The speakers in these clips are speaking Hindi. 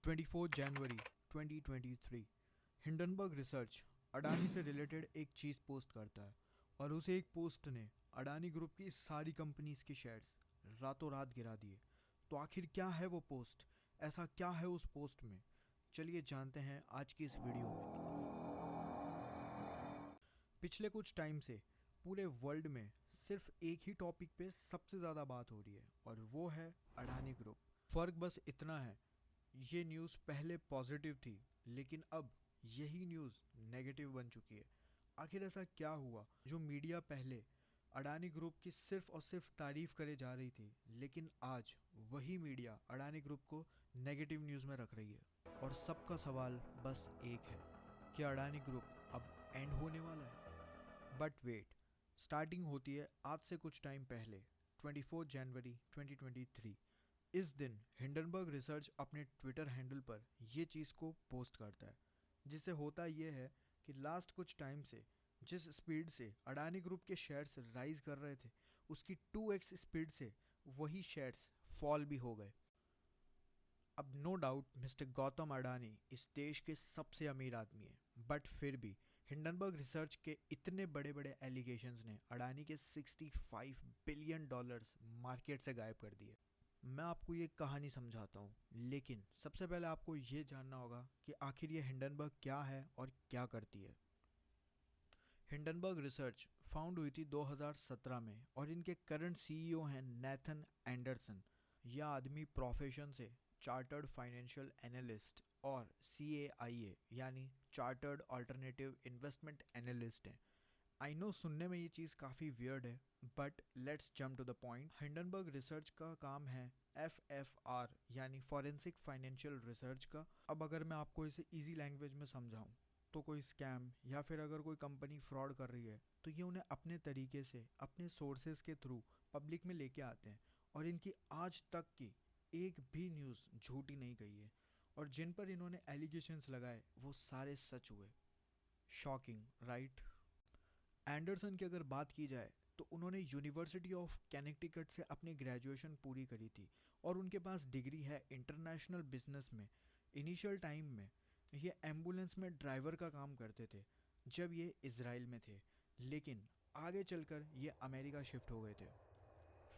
24 जनवरी 2023 हिंडनबर्ग रिसर्च अडानी से रिलेटेड एक चीज़ पोस्ट करता है और उसे एक पोस्ट ने अडानी ग्रुप की सारी कंपनीज के शेयर्स रातों रात गिरा दिए। तो आखिर क्या है वो पोस्ट, ऐसा क्या है उस पोस्ट में, चलिए जानते हैं आज की इस वीडियो में। पिछले कुछ टाइम से पूरे वर्ल्ड में सिर्फ एक ही टॉपिक पे सबसे ज़्यादा बात हो रही है और वो है अडानी ग्रुप। फ़र्क बस इतना है, ये न्यूज़ पहले पॉजिटिव थी लेकिन अब यही न्यूज़ नेगेटिव बन चुकी है। आखिर ऐसा क्या हुआ जो मीडिया पहले अडानी ग्रुप की सिर्फ और सिर्फ तारीफ करे जा रही थी, लेकिन आज वही मीडिया अडानी ग्रुप को नेगेटिव न्यूज़ में रख रही है। और सबका सवाल बस एक है कि अडानी ग्रुप अब एंड होने वाला है। बट वेट, स्टार्टिंग होती है आज से कुछ टाइम पहले 24 जनवरी 2023। इस दिन हिंडनबर्ग रिसर्च अपने ट्विटर हैंडल पर यह चीज़ को पोस्ट करता है, जिससे होता यह है कि लास्ट कुछ टाइम से जिस स्पीड से अडानी ग्रुप के शेयर्स राइज कर रहे थे उसकी 2x स्पीड से वही शेयर्स फॉल भी हो गए। अब no doubt mister Gautam Adani इस देश के सबसे अमीर आदमी हैं, बट फिर भी हिंडनबर्ग रिसर्च के इतने बड़े बड़े एलिगेशंस ने अडानी के 65 बिलियन डॉलर्स मार्केट से गायब कर दिए। मैं आपको ये कहानी समझाता हूँ, लेकिन सबसे पहले आपको ये जानना होगा कि आखिर ये हिंडनबर्ग क्या है और क्या करती है। हिंडनबर्ग रिसर्च फाउंड हुई थी 2017 में और इनके करंट सीईओ हैं नेथन एंडरसन। यह आदमी प्रोफेशन से चार्टर्ड फाइनेंशियल एनालिस्ट और CAIA यानी चार्टर्ड अल्टरनेटिव इन्वेस्टमेंट एनालिस्ट हैं। आई नो सुनने में ये चीज़ काफ़ी वियर्ड है, but let's jump to the point. Hindenburg research का काम है FFR यानी फॉरेंसिक फाइनेंशियल रिसर्च का। अब अगर मैं आपको इसे इजी लैंग्वेज में समझाऊं तो कोई स्कैम या फिर अगर कोई कंपनी फ्रॉड कर रही है तो ये उन्हें अपने तरीके से अपने सोर्सेज के थ्रू पब्लिक में लेके आते हैं और इनकी आज तक की एक भी न्यूज़ झूठी नहीं गई है और जिन पर इन्होंने एलिगेशंस लगाए वो सारे सच हुए। Shocking, right? एंडरसन की अगर बात की जाए तो उन्होंने यूनिवर्सिटी ऑफ कैनेक्टिकट से अपनी ग्रेजुएशन पूरी करी थी और उनके पास डिग्री है इंटरनेशनल बिजनेस में। इनिशियल टाइम में ये एम्बुलेंस में ड्राइवर का काम करते थे जब ये इज़राइल में थे, लेकिन आगे चलकर ये अमेरिका शिफ्ट हो गए थे।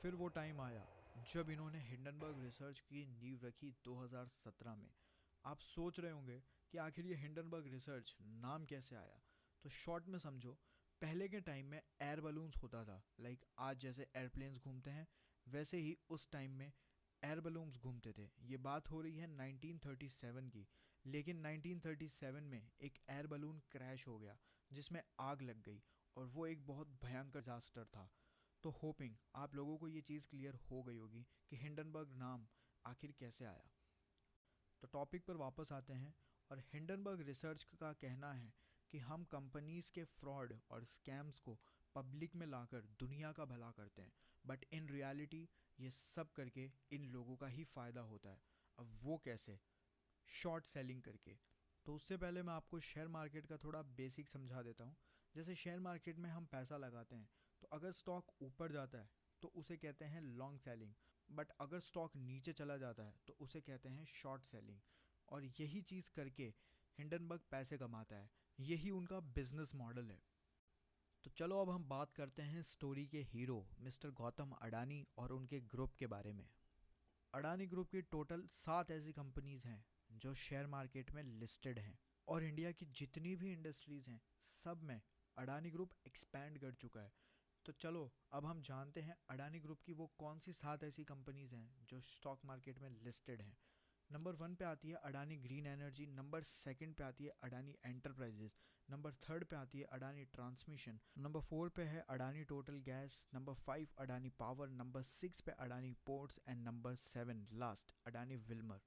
फिर वो टाइम आया जब इन्होंने हिंडनबर्ग रिसर्च की नींव रखी 2017 में। आप सोच रहे होंगे कि आखिर ये हिंडनबर्ग रिसर्च नाम कैसे आया, तो शॉर्ट में समझो, पहले के टाइम में एयर बलून्स होता था, लाइक आज जैसे एयरप्लेन्स घूमते हैं वैसे ही उस टाइम में एयर बलून्स घूमते थे। ये बात हो रही है 1937 की, लेकिन 1937 में एक एयर बलून क्रैश हो गया जिसमें आग लग गई और वो एक बहुत भयंकर डिजास्टर था। तो होपिंग आप लोगों को ये चीज़ क्लियर हो गई होगी कि हिंडनबर्ग नाम आखिर कैसे आया। तो टॉपिक पर वापस आते हैं और हिंडनबर्ग रिसर्च का कहना है कि हम कंपनीज़ के फ्रॉड और स्कैम्स को पब्लिक में लाकर दुनिया का भला करते हैं, बट इन रियलिटी ये सब करके इन लोगों का ही फ़ायदा होता है। अब वो कैसे? शॉर्ट सेलिंग करके। तो उससे पहले मैं आपको शेयर मार्केट का थोड़ा बेसिक समझा देता हूँ। जैसे शेयर मार्केट में हम पैसा लगाते हैं तो अगर स्टॉक ऊपर जाता है तो उसे कहते हैं लॉन्ग सेलिंग, बट अगर स्टॉक नीचे चला जाता है तो उसे कहते हैं शॉर्ट सेलिंग। और यही चीज़ करके हिंडनबर्ग पैसे कमाता है, यही उनका बिजनेस मॉडल है। तो चलो अब हम बात करते हैं स्टोरी के हीरो मिस्टर गौतम अडानी और उनके ग्रुप के बारे में। अडानी ग्रुप की टोटल 7 ऐसी कंपनीज हैं जो शेयर मार्केट में लिस्टेड हैं और इंडिया की जितनी भी इंडस्ट्रीज़ हैं सब में अडानी ग्रुप एक्सपैंड कर चुका है। तो चलो अब हम जानते हैं अडानी ग्रुप की वो कौन सी 7 ऐसी कंपनीज हैं जो स्टॉक मार्केट में लिस्टेड हैं। नंबर 1 पे आती है अडानी ग्रीन एनर्जी, नंबर 2 पे आती है अडानी एंटरप्राइजेस, नंबर 3 पे आती है अडानी ट्रांसमिशन, नंबर 4 पे है Adani total gas, number 5 Adani power, number 6 पे Adani ports and number 7 last Adani Wilmer.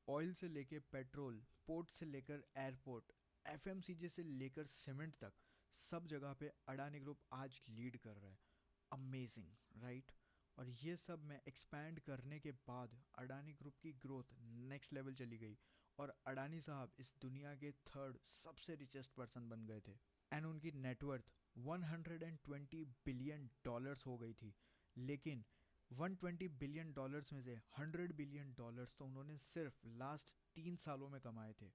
Oil से लेकर पेट्रोल, पोर्ट से लेकर एयरपोर्ट, FMCG से लेकर सीमेंट तक सब जगह पे अडानी ग्रुप आज लीड कर रहा है। Amazing, right? और ये सब में एक्सपैंड करने के बाद अडानी ग्रुप की ग्रोथ नेक्स्ट लेवल चली गई और अडानी साहब इस दुनिया के 3rd सबसे रिचेस्ट पर्सन बन गए थे एंड उनकी नेटवर्थ 120 बिलियन डॉलर्स हो गई थी। लेकिन $120 बिलियन में से $100 बिलियन तो उन्होंने सिर्फ लास्ट 3 सालों में कमाए थे।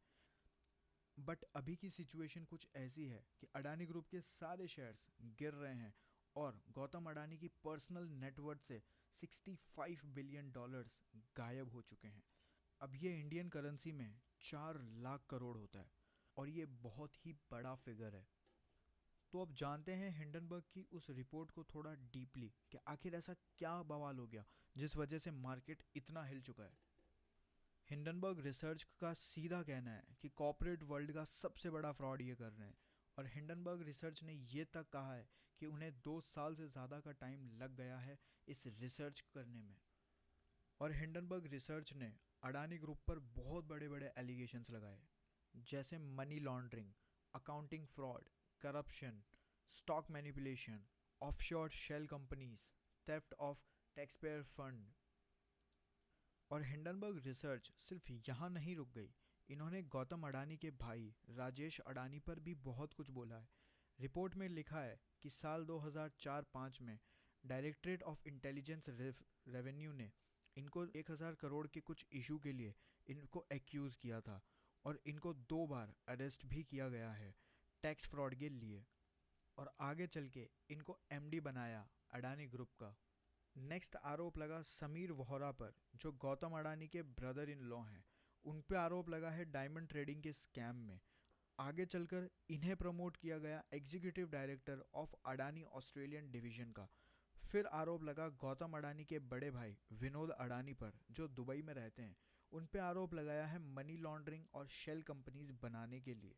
बट अभी की सिचुएशन कुछ ऐसी है कि अडानी ग्रुप के सारे शेयर्स गिर रहे हैं और गौतम अडानी की पर्सनल नेटवर्थ से $65 बिलियन गायब हो चुके हैं। अब ये इंडियन करेंसी में 4 लाख करोड़ होता है और ये बहुत ही बड़ा फिगर है। तो अब जानते हैं हिंडनबर्ग की उस रिपोर्ट को थोड़ा डीपली कि आखिर ऐसा क्या बवाल हो गया जिस वजह से मार्केट इतना हिल चुका है। हिंडनबर्ग रिसर्च का सीधा कहना है कि कॉर्पोरेट वर्ल्ड का सबसे बड़ा फ्रॉड ये कर रहे हैं और हिंडनबर्ग रिसर्च ने ये तक कहा है कि उन्हें 2 साल से ज़्यादा का टाइम लग गया है इस रिसर्च करने में। और हिंडनबर्ग रिसर्च ने अडानी ग्रुप पर बहुत बड़े बड़े एलिगेशंस लगाए, जैसे money laundering, accounting fraud, corruption, stock manipulation, offshore shell companies, theft of taxpayer fund. और हिंडनबर्ग रिसर्च सिर्फ यहाँ नहीं रुक गई, इन्होंने गौतम अडानी के भाई राजेश अडानी पर भी बहुत कुछ बोला है। रिपोर्ट में लिखा है कि साल 2004-05 में डायरेक्टरेट ऑफ इंटेलिजेंस रेवेन्यू ने इनको 1000 करोड़ के कुछ इशू के लिए इनको एक्यूज़ किया था और इनको 2 बार अरेस्ट भी किया गया है टैक्स फ्रॉड के लिए। और आगे चल के इनको एमडी बनाया अडानी ग्रुप का। नेक्स्ट आरोप लगा समीर वोहरा पर, जो गौतम अडानी के ब्रदर इन लॉ हैं। उन पे आरोप लगा है डायमंड ट्रेडिंग के स्कैम में। आगे चलकर इन्हें प्रमोट किया गया executive director of Adani Australian division का। फिर आरोप लगा गौतम अडानी के बड़े भाई विनोद अडानी पर, जो दुबई में रहते हैं। उन पे आरोप लगाया है मनी लॉन्ड्रिंग और शेल कंपनीज बनाने के लिए।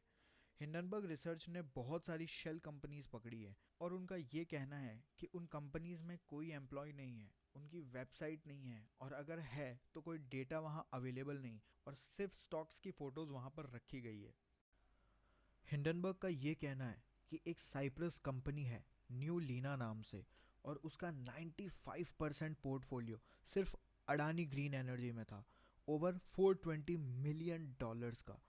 हिंडनबर्ग रिसर्च ने बहुत सारी शेल कंपनीज पकड़ी है और उनका ये कहना है कि उन कंपनीज में कोई एम्प्लॉय नहीं है, उनकी वेबसाइट नहीं है और अगर है तो कोई डेटा वहाँ अवेलेबल नहीं और सिर्फ स्टॉक्स की फ़ोटोज़ वहाँ पर रखी गई है। हिंडनबर्ग का ये कहना है कि एक साइप्रस कंपनी है न्यू लीना नाम से और उसका 95% पोर्टफोलियो सिर्फ अडानी ग्रीन एनर्जी में था, ओवर $420 मिलियन का।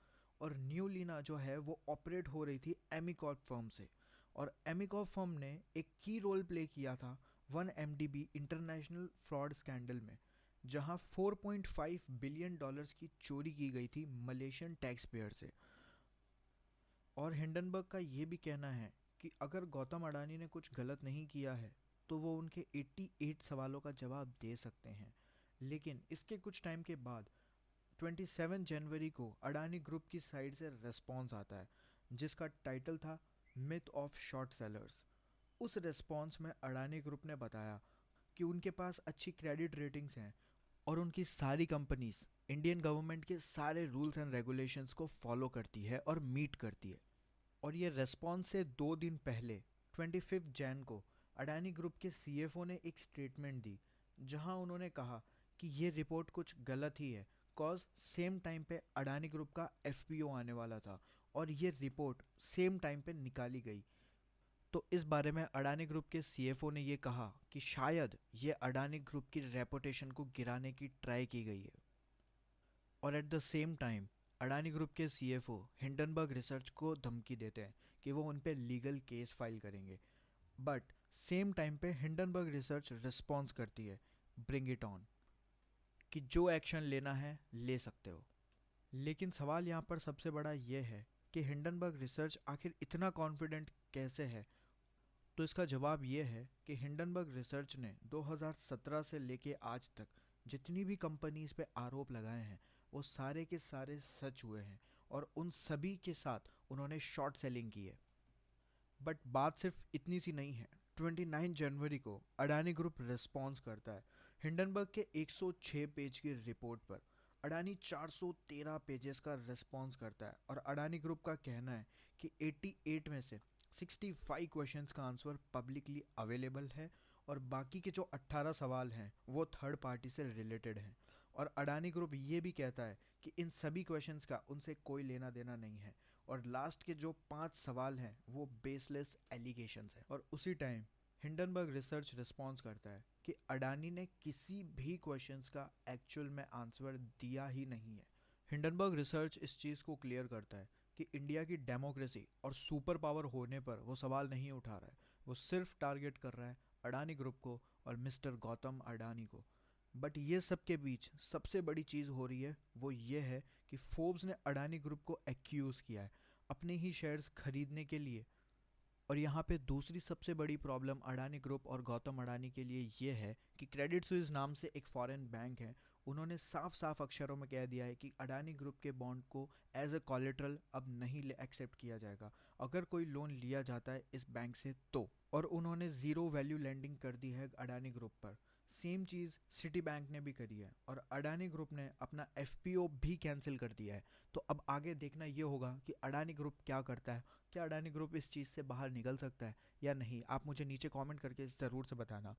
और न्यू लीना जो है वो ऑपरेट हो रही थी एमिकॉर्प फर्म से और एमिकॉर्प फर्म ने एक की रोल प्ले किया था 1MDB इंटरनेशनल फ्रॉड स्कैंडल में, जहां $4.5 बिलियन की चोरी की गई थी मलेशियन टैक्स पेयर से। और हिंडनबर्ग का ये भी कहना है कि अगर गौतम अडानी ने कुछ गलत नहीं किया है तो वो उनके 88 सवालों का जवाब दे सकते हैं। लेकिन इसके कुछ टाइम के बाद 27 जनवरी को अडानी ग्रुप की साइड से रेस्पॉन्स आता है, जिसका टाइटल था मिथ ऑफ शॉर्ट सेलर्स। उस रेस्पॉन्स में अडानी ग्रुप ने बताया कि उनके पास अच्छी क्रेडिट रेटिंग्स हैं और उनकी सारी कंपनीज इंडियन गवर्नमेंट के सारे रूल्स एंड रेगुलेशंस को फॉलो करती है और मीट करती है। और ये रेस्पॉन्स से 2 दिन पहले 25 जैन को अडानी ग्रुप के CFO ने एक स्टेटमेंट दी, जहां उन्होंने कहा कि ये रिपोर्ट कुछ गलत ही है, कॉज सेम टाइम पे अडानी ग्रुप का FPO आने वाला था और ये रिपोर्ट सेम टाइम पे निकाली गई। तो इस बारे में अडानी ग्रुप के CFO ने ये कहा कि शायद ये अडानी ग्रुप की रेपुटेशन को गिराने की ट्राई की गई है। और at the same time Adani group के CFO हिंडनबर्ग रिसर्च को धमकी देते हैं कि वो उन पे लीगल केस फाइल करेंगे। बट सेम टाइम पे हिंडनबर्ग रिसर्च रिस्पॉन्स करती है ब्रिंग इट ऑन, कि जो एक्शन लेना है ले सकते हो। लेकिन सवाल यहाँ पर सबसे बड़ा ये है कि हिंडनबर्ग रिसर्च आखिर इतना कॉन्फिडेंट कैसे है। तो इसका जवाब ये है कि हिंडनबर्ग रिसर्च ने 2017 से लेके आज तक जितनी भी कंपनीज पे आरोप लगाए हैं वो सारे के सारे सच हुए हैं और उन सभी के साथ उन्होंने शॉर्ट सेलिंग की है। बट बात सिर्फ इतनी सी नहीं है। 29 जनवरी को अडानी ग्रुप रिस्पॉन्स करता है हिंडनबर्ग के 106 पेज की रिपोर्ट पर। अडानी 413 पेजेस का रिस्पॉन्स करता है और अडानी ग्रुप का कहना है कि 88 में से 65 क्वेश्चंस का आंसर पब्लिकली अवेलेबल है और बाकी के जो 18 सवाल हैं वो थर्ड पार्टी से रिलेटेड हैं। और अडानी ग्रुप ये भी कहता है कि इन सभी क्वेश्चंस का उनसे कोई लेना देना नहीं है और लास्ट के जो 5 सवाल हैं वो बेसलेस एलिगेशंस हैं। और उसी टाइम हिंडनबर्ग रिसर्च रिस्पॉन्स करता है कि अडानी ने किसी भी क्वेश्चंस का एक्चुअल में आंसर दिया ही नहीं है। हिंडनबर्ग रिसर्च इस चीज़ को क्लियर करता है कि इंडिया की डेमोक्रेसी और सुपर पावर होने पर वो सवाल नहीं उठा रहा है, वो सिर्फ टारगेट कर रहा है अडानी ग्रुप को और मिस्टर गौतम अडानी को। बट ये सब के बीच सबसे बड़ी चीज़ हो रही है वो ये है कि फोर्ब्स ने अडानी ग्रुप को एक्यूज़ किया है अपने ही शेयर्स खरीदने के लिए। और यहाँ पे दूसरी सबसे बड़ी प्रॉब्लम अडानी ग्रुप और गौतम अडानी के लिए ये है कि क्रेडिट स्विस नाम से एक फॉरेन बैंक है, उन्होंने साफ साफ अक्षरों में कह दिया है कि अडानी ग्रुप के बॉन्ड को एज अ कोलेट्रल अब नहीं एक्सेप्ट किया जाएगा अगर कोई लोन लिया जाता है इस बैंक से तो। और उन्होंने ज़ीरो वैल्यू लैंडिंग कर दी है अडानी ग्रुप पर। सेम चीज़ सिटी बैंक ने भी करी है और अडानी ग्रुप ने अपना एफपीओ भी कैंसिल कर दिया है। तो अब आगे देखना ये होगा कि अडानी ग्रुप क्या करता है, क्या अडानी ग्रुप इस चीज़ से बाहर निकल सकता है या नहीं। आप मुझे नीचे कमेंट करके ज़रूर से बताना।